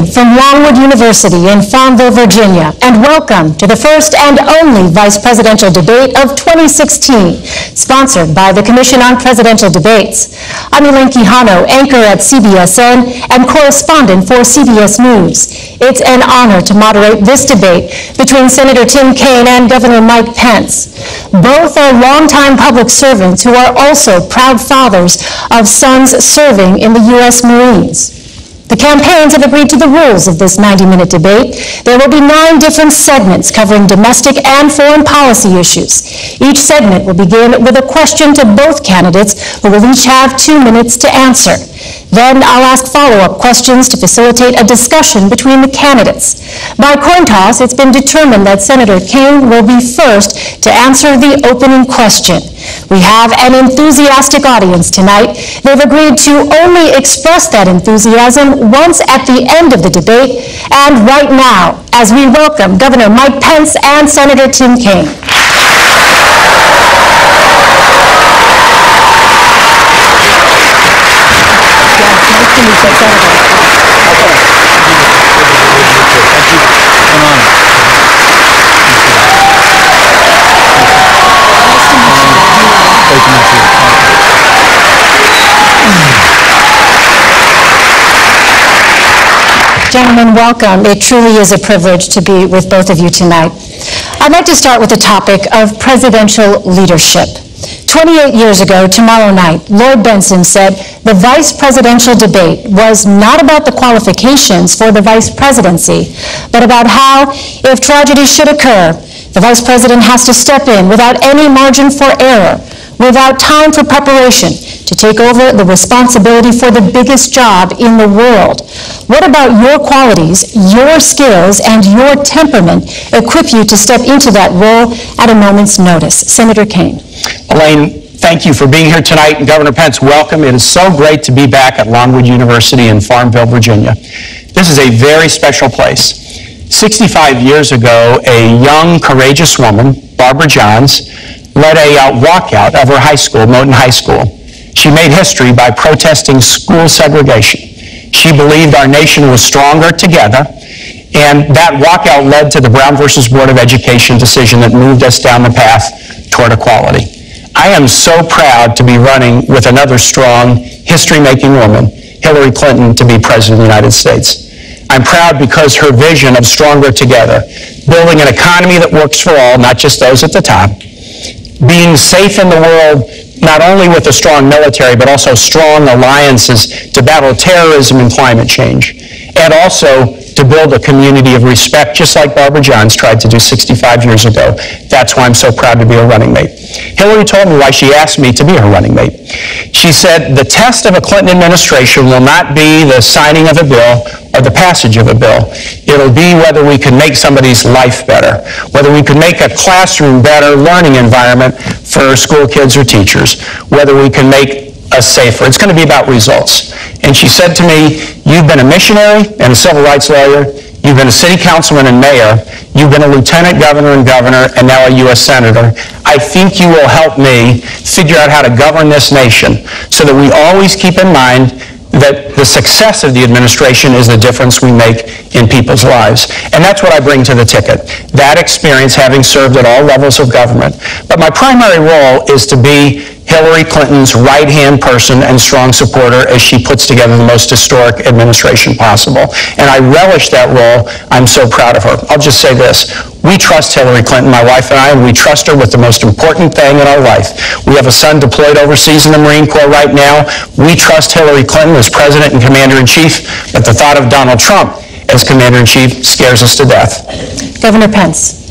Kaine from Longwood University in Farmville, Virginia, and welcome to the first and only vice presidential debate of 2016, sponsored by the Commission on Presidential Debates. I'm Elaine Quijano, anchor at CBSN and correspondent for CBS News. It's an honor to moderate this debate between Senator Tim Kaine and Governor Mike Pence. Both are longtime public servants who are also proud fathers of sons serving in the U.S. Marines. The campaigns have agreed to the rules of this 90-minute debate. There will be 9 different segments covering domestic and foreign policy issues. Each segment will begin with a question to both candidates, who will each have 2 minutes to answer. Then I'll ask follow-up questions to facilitate a discussion between the candidates. By coin toss, it's been determined that Senator Kaine will be first to answer the opening question. We have an enthusiastic audience tonight. They've agreed to only express that enthusiasm once at the end of the debate, and right now, as we welcome Governor Mike Pence and Senator Tim Kaine. Gentlemen, welcome. It truly is a privilege to be with both of you tonight. I'd like to start with the topic of presidential leadership. 28 years ago, tomorrow night, Lord Benson said the vice presidential debate was not about the qualifications for the vice presidency, but about how, if tragedy should occur, the vice president has to step in without any margin for error, without time for preparation, to take over the responsibility for the biggest job in the world. What about your qualities, your skills, and your temperament equip you to step into that role at a moment's notice? Senator Kaine. Elaine, thank you for being here tonight, and Governor Pence, welcome. It is so great to be back at Longwood University in Farmville, Virginia. This is a very special place. 65 years ago, a young, courageous woman, Barbara Johns, led a walkout of her high school, Moton High School. She made history by protesting school segregation. She believed our nation was stronger together, and that walkout led to the Brown versus Board of Education decision that moved us down the path toward equality. I am so proud to be running with another strong, history-making woman, Hillary Clinton, to be President of the United States. I'm proud because her vision of stronger together, building an economy that works for all, not just those at the top, being safe in the world, not only with a strong military, but also strong alliances to battle terrorism and climate change, and also to build a community of respect, just like Barbara Johns tried to do 65 years ago. That's why I'm so proud to be her running mate. Hillary told me why she asked me to be her running mate. She said, the test of a Clinton administration will not be the signing of a bill or the passage of a bill. It'll be whether we can make somebody's life better, whether we can make a classroom better learning environment for school kids or teachers, whether we can make us safer. It's going to be about results. And she said to me, you've been a missionary and a civil rights lawyer, you've been a city councilman and mayor, you've been a lieutenant governor and now a U.S. senator. I think you will help me figure out how to govern this nation so that we always keep in mind that the success of the administration is the difference we make in people's lives. And that's what I bring to the ticket, that experience having served at all levels of government. But my primary role is to be Hillary Clinton's right-hand person and strong supporter as she puts together the most historic administration possible. And I relish that role. I'm so proud of her. I'll just say this. We trust Hillary Clinton, my wife and I, and we trust her with the most important thing in our life. We have a son deployed overseas in the Marine Corps right now. We trust Hillary Clinton as President and Commander-in-Chief, but the thought of Donald Trump as Commander-in-Chief scares us to death. Governor Pence.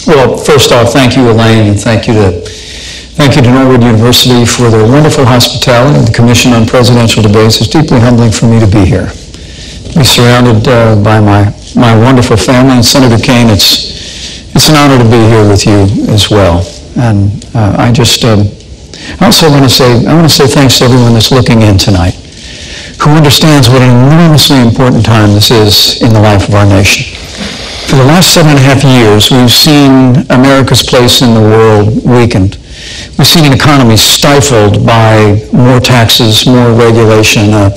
Well, first off, thank you, Elaine, and thank you to Norwood University for their wonderful hospitality and the Commission on Presidential Debates. It's deeply humbling for me to be here. To be surrounded by my wonderful family, and Senator Kaine, it's an honor to be here with you as well. And I also want to say thanks to everyone that's looking in tonight, who understands what an enormously important time this is in the life of our nation. For the last 7.5 years, we've seen America's place in the world weakened. We've seen an economy stifled by more taxes, more regulation, a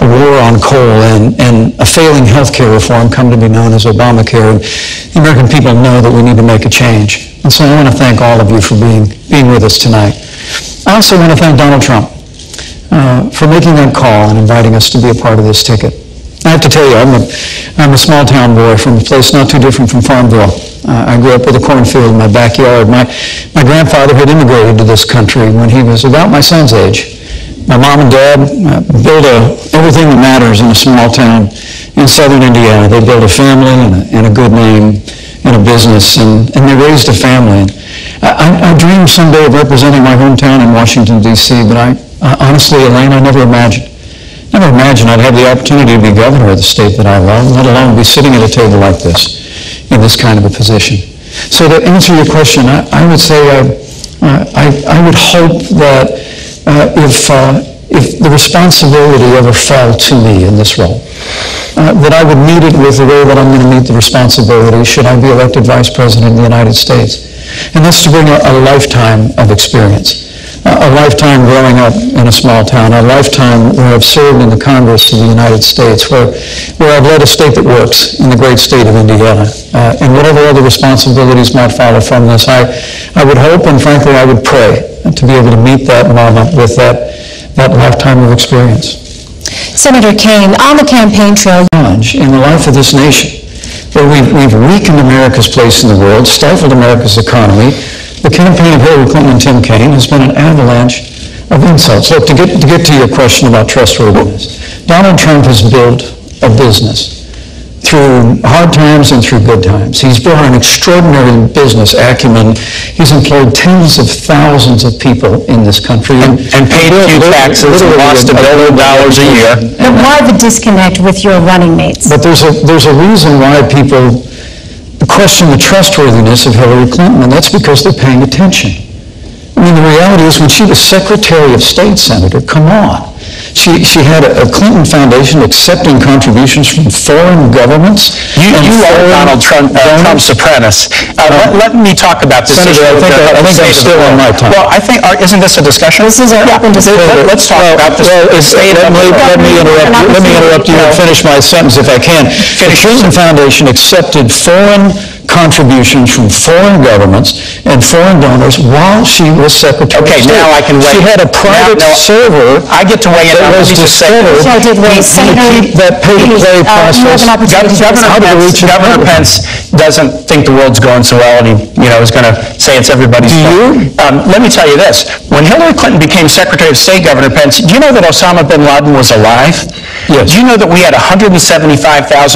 war on coal, and a failing healthcare reform come to be known as Obamacare. And the American people know that we need to make a change. And so I want to thank all of you for being with us tonight. I also want to thank Donald Trump for making that call and inviting us to be a part of this ticket. I have to tell you, I'm a small town boy from a place not too different from Farmville. I grew up with a cornfield in my backyard. My grandfather had immigrated to this country when he was about my son's age. My mom and dad built everything that matters in a small town in southern Indiana. They built a family and a good name and a business, and they raised a family. I dreamed someday of representing my hometown in Washington, D.C., but honestly, Elaine, I never imagined I'd have the opportunity to be governor of the state that I love, let alone be sitting at a table like this, in this kind of a position. So to answer your question, I would say I would hope that if the responsibility ever fell to me in this role, that I would meet it with the way that I'm going to meet the responsibility should I be elected Vice President of the United States. And that's to bring a lifetime of experience. A lifetime growing up in a small town, a lifetime where I've served in the Congress of the United States, where I've led a state that works in the great state of Indiana. And whatever other responsibilities might follow from this, I would hope and frankly I would pray to be able to meet that moment with that lifetime of experience. Senator Kaine, on the campaign trail, in the life of this nation, where we've weakened America's place in the world, stifled America's economy, the campaign of Hillary Clinton and Tim Kaine has been an avalanche of insults. Look, to get to your question about trustworthiness, Donald Trump has built a business through hard times and through good times. He's brought an extraordinary business acumen. He's employed tens of thousands of people in this country. And paid few taxes and lost $1 billion a year. But why the disconnect with your running mates? But there's a reason why people question the trustworthiness of Hillary Clinton, and that's because they're paying attention. I mean, the reality is when she was Secretary of State, Senator, come on. She had a Clinton Foundation accepting contributions from foreign governments. You are Donald Trump's apprentice. Let me talk about this. Senator, I think I'm still on my time. Well, isn't this a discussion? This is our open discussion. Let's talk about this. Let me interrupt you and finish my sentence if I can. The Clinton Foundation accepted foreign contributions from foreign governments and foreign donors while she was Secretary of State. Now I can weigh in. She had a private server. I get to weigh in. That was discovered to keep that pay-to-play process. Governor Pence doesn't think the world's going so well, and he is going to say it's everybody's fault. Let me tell you this. When Hillary Clinton became Secretary of State, Governor Pence, do you know that Osama bin Laden was alive? Yes. Do you know that we had 175,000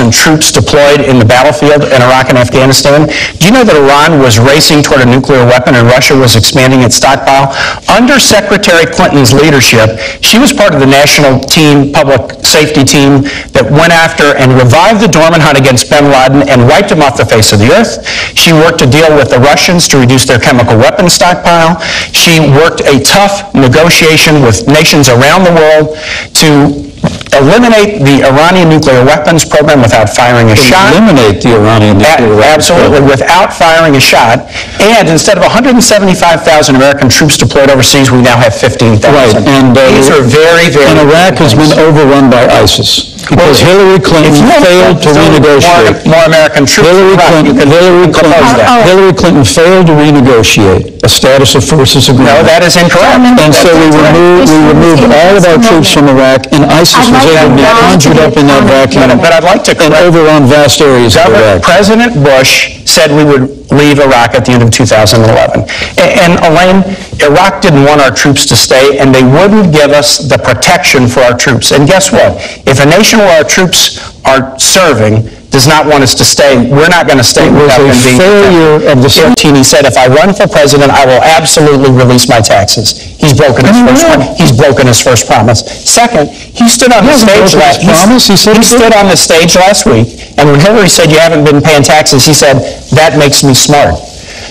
troops deployed in the battlefield in Iraq and Afghanistan? Do you know that Iran was racing toward a nuclear weapon and Russia was expanding its stockpile? Under Secretary Clinton's leadership, she was part of the national team, public safety team, that went after and revived the dormant hunt against bin Laden and wiped him off the face of the earth. She worked to deal with the Russians to reduce their chemical weapons stockpile. She worked a tough negotiation with nations around the world to eliminate the Iranian nuclear weapons program without firing a shot. Eliminate the Iranian nuclear weapons Absolutely, without firing a shot. And instead of 175,000 American troops deployed overseas, we now have 15,000. Right, and these are very, very... And Iraq has been overrun by ISIS. Because Hillary Clinton failed to renegotiate. More American troops. Hillary Clinton failed to renegotiate a status of forces agreement. No, that is incorrect. And so we removed all of our troops from Iraq, and ISIS was able to be conjured up in that vacuum but I'd like to and overrun vast areas of Iraq. President Bush said we would leave Iraq at the end of 2011. And Elaine, Iraq didn't want our troops to stay, and they wouldn't give us the protection for our troops. And guess what? If a nation where our troops are serving does not want us to stay, we're not going to stay without them being protected. He said, if I run for president, I will absolutely release my taxes. He's broken his first promise. He's broken his first promise. Second, he stood on the stage last week, and when Hillary said you haven't been paying taxes, he said, that makes me smart.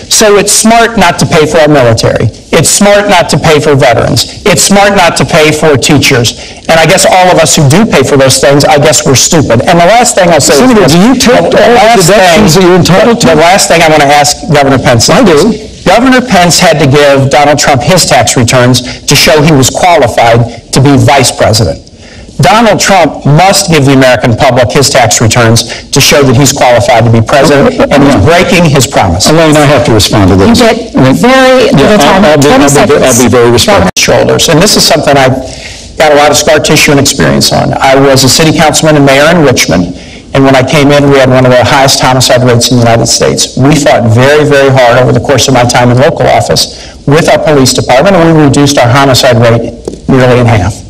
So it's smart not to pay for our military. It's smart not to pay for veterans. It's smart not to pay for teachers. And I guess all of us who do pay for those things, I guess we're stupid. And the last thing I'll say is this. Do you take all the deductions that you're entitled to? The last thing I want to ask Governor Pence. I do. Governor Pence had to give Donald Trump his tax returns to show he was qualified to be vice president. Donald Trump must give the American public his tax returns to show that he's qualified to be president, and he's breaking his promise. Elaine, I have to respond to this. You get very little time, 20 seconds. I'll be very respectful. Shoulders. And this is something I've got a lot of scar tissue and experience on. I was a city councilman and mayor in Richmond, and when I came in, we had one of the highest homicide rates in the United States. We fought very, very hard over the course of my time in local office with our police department, and we reduced our homicide rate nearly in half.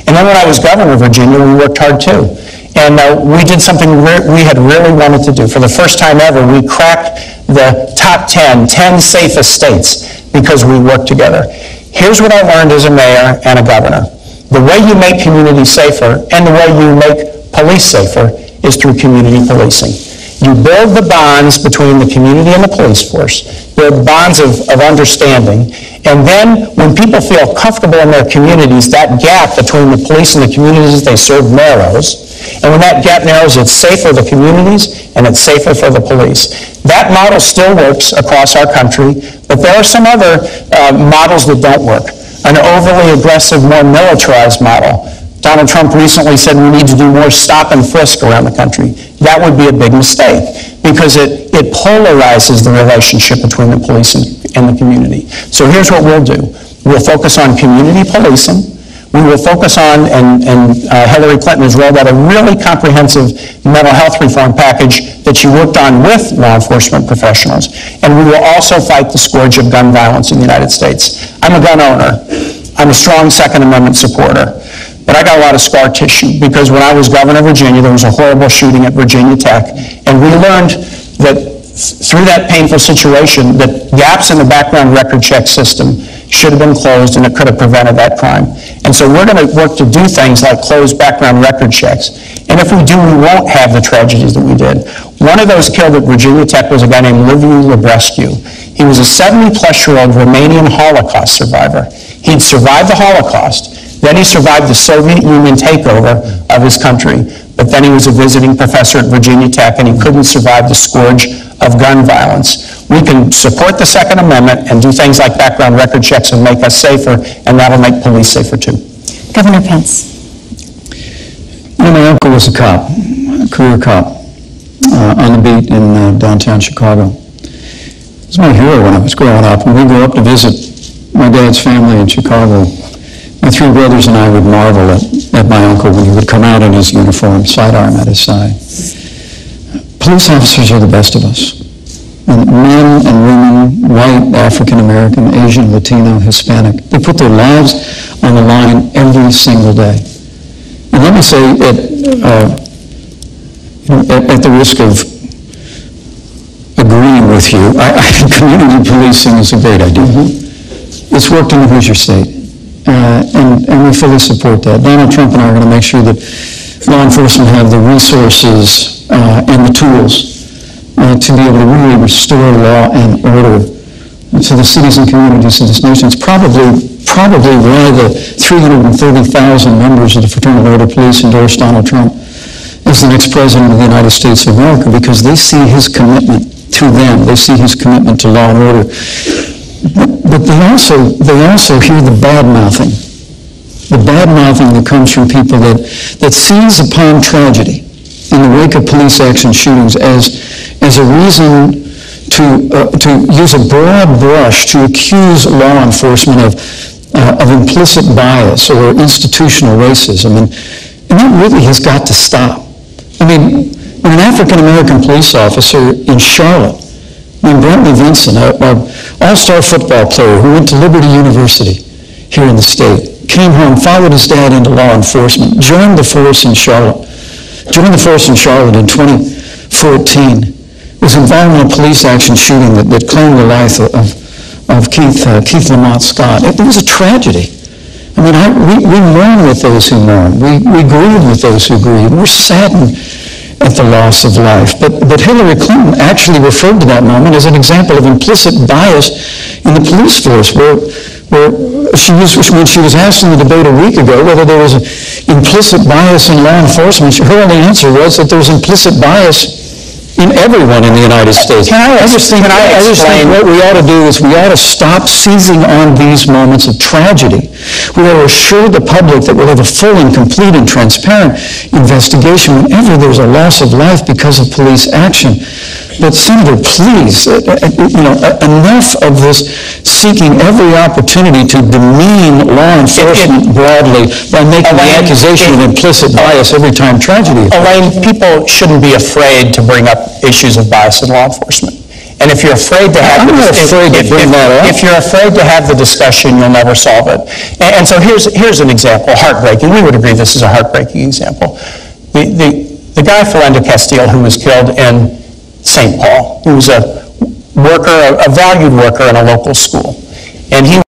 And then when I was governor of Virginia, we worked hard too. And we did something we had really wanted to do. For the first time ever, we cracked the top 10 safest states because we worked together. Here's what I learned as a mayor and a governor. The way you make communities safer and the way you make police safer is through community policing. You build the bonds between the community and the police force, build bonds of understanding, and then when people feel comfortable in their communities, that gap between the police and the communities they serve narrows. And when that gap narrows, it's safer for the communities and it's safer for the police. That model still works across our country, but there are some other models that don't work. An overly aggressive, more militarized model. Donald Trump recently said we need to do more stop and frisk around the country. That would be a big mistake because it polarizes the relationship between the police and the community. So here's what we'll do. We'll focus on community policing. We will focus on, and Hillary Clinton has rolled out a really comprehensive mental health reform package that she worked on with law enforcement professionals. And we will also fight the scourge of gun violence in the United States. I'm a gun owner. I'm a strong Second Amendment supporter. But I got a lot of scar tissue because when I was governor of Virginia, there was a horrible shooting at Virginia Tech. And we learned that through that painful situation, that gaps in the background record check system should have been closed and it could have prevented that crime. And so we're going to work to do things like close background record checks. And if we do, we won't have the tragedies that we did. One of those killed at Virginia Tech was a guy named Liviu Librescu. He was a 70-plus-year-old Romanian Holocaust survivor. He'd survived the Holocaust. Then he survived the Soviet Union takeover of his country. But then he was a visiting professor at Virginia Tech, and he couldn't survive the scourge of gun violence. We can support the Second Amendment and do things like background record checks and make us safer, and that'll make police safer too. Governor Pence. You know, my uncle was a cop, a career cop, on the beat in downtown Chicago. He was my hero when I was growing up. When we go up to visit my dad's family in Chicago, my three brothers and I would marvel at my uncle when he would come out in his uniform, sidearm at his side. Police officers are the best of us. And men and women, white, African American, Asian, Latino, Hispanic, they put their lives on the line every single day. And let me say, at the risk of agreeing with you, I think community policing is a great idea. It's worked in the Hoosier State. And we fully support that. Donald Trump and I are going to make sure that law enforcement have the resources and the tools to be able to really restore law and order to the cities and communities of this nation. It's probably why the 330,000 members of the Fraternal Order of Police endorsed Donald Trump as the next president of the United States of America, because they see his commitment to them. They see his commitment to law and order. But they also hear the bad-mouthing that comes from people that seize upon tragedy in the wake of police action shootings as a reason to use a broad brush to accuse law enforcement of implicit bias or institutional racism. And that really has got to stop. I mean, when an African-American police officer in Charlotte, named Brantley Vinson, an all-star football player who went to Liberty University here in the state, came home, followed his dad into law enforcement, joined the force in Charlotte in 2014, was involved in a police action shooting that claimed the life of Keith Lamont Scott. It was a tragedy. I mean, we mourn with those who mourn. We grieve with those who grieve. We're saddened at the loss of life. But Hillary Clinton actually referred to that moment as an example of implicit bias in the police force, where when she was asked in the debate a week ago whether there was implicit bias in law enforcement, her only answer was that there was implicit bias in everyone in the United States. I just think what we ought to do is we ought to stop seizing on these moments of tragedy. We ought to assure the public that we'll have a full and complete and transparent investigation whenever there's a loss of life because of police action. But Senator, please, enough of this seeking every opportunity to demean law enforcement broadly by making the accusation of implicit bias every time tragedy occurs. Elaine, people shouldn't be afraid to bring up issues of bias in law enforcement. And if you're afraid to have if you're afraid to have the discussion, you'll never solve it. And so here's an example, heartbreaking. We would agree this is a heartbreaking example. The guy Philando Castile, who was killed in St. Paul, who was a valued worker in a local school, and he